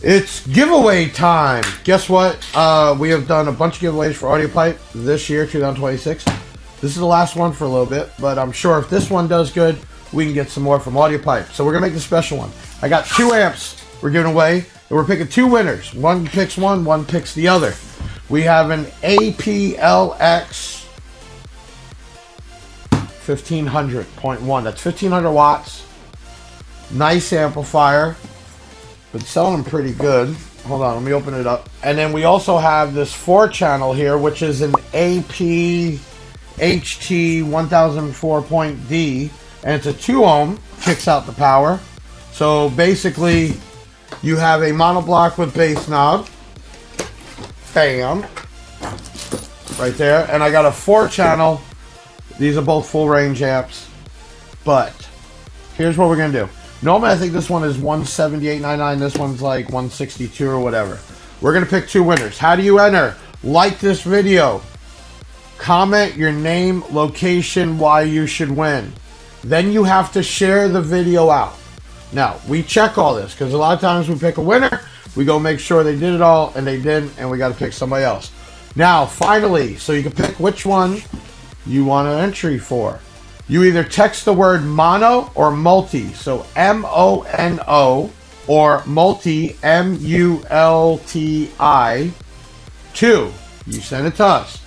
It's giveaway time. Guess what? We have done a bunch of giveaways for Audiopipe this year, 2026. This is the last one for a little bit, but I'm sure if this one does good, we can get some more from Audiopipe. So we're going to make the special one. I got 2 amps we're giving away, and we're picking 2 winners. One picks one picks the other. We have an APLX-1500.1. That's 1500 watts. Nice amplifier. Been selling them pretty good. Hold on, let me open it up. And then we also have this 4-channel here, which is an APLX-1500.1 and it's a 2 ohm, kicks out the power. So basically, you have a monoblock with bass knob. Bam. Right there. And I got a 4-channel. These are both full range amps. But here's what we're going to do. Normally, I think this one is $178.99. This one's like $162 or whatever. We're going to pick 2 winners. How do you enter? Like this video. Comment your name, location, why you should win. Then you have to share the video out. Now, we check all this because a lot of times we pick a winner. We go make sure they did it all and they didn't, and we got to pick somebody else. Now, finally, so you can pick which one you want an entry for. You either text the word mono or multi, so M-O-N-O, or multi, M-U-L-T-I, 2. You send it to us.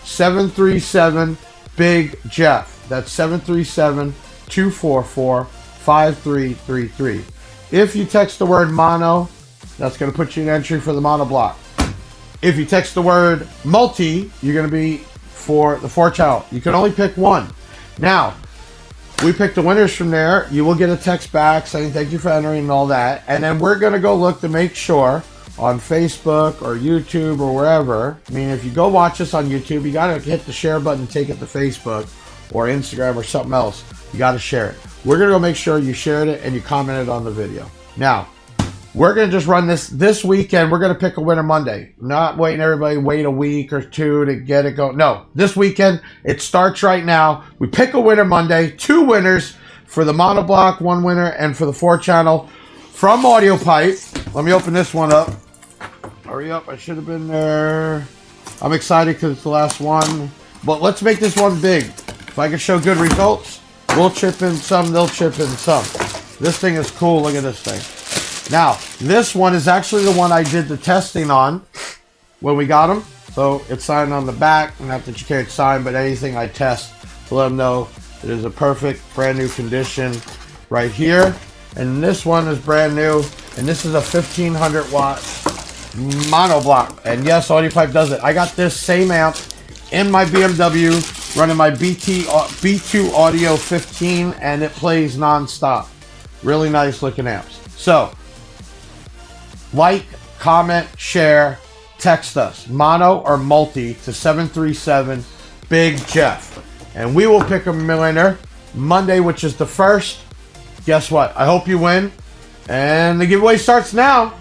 737 Big Jeff. That's 737-244-5333. If you text the word mono, that's going to put you in entry for the monoblock. If you text the word multi, you're going to be for the 4-channel. You can only pick one. Now, we pick the winners from there. You will get a text back saying thank you for entering and all that. And then we're going to go look to make sure on Facebook or YouTube or wherever. I mean, if you go watch us on YouTube, you got to hit the share button and take it to Facebook or Instagram or something else. You got to share it. We're going to go make sure you shared it and you commented on the video. Now, we're going to just run this weekend. We're going to pick a winner Monday. Not waiting everybody wait a week or 2 to get it going. No, this weekend, it starts right now. We pick a winner Monday. 2 winners for the monoblock, 1 winner, and for the 4-channel from Audiopipe. Let me open this one up. Hurry up, I should have been there. I'm excited because it's the last one. But let's make this one big. If I can show good results, we'll chip in some, they'll chip in some. This thing is cool. Look at this thing. Now, this one is actually the one I did the testing on when we got them. So it's signed on the back. Not that you can't sign, but anything I test to let them know it is a perfect brand new condition right here. And this one is brand new. And this is a 1500 watt monoblock. And yes, Audiopipe does it. I got this same amp in my BMW running my B2 Audio 15 and it plays non-stop. Really nice looking amps. So, like, comment, share, text us, mono or multi, to 737 Big Jeff. And we will pick a winner Monday, which is the 1st. Guess what? I hope you win. And the giveaway starts now.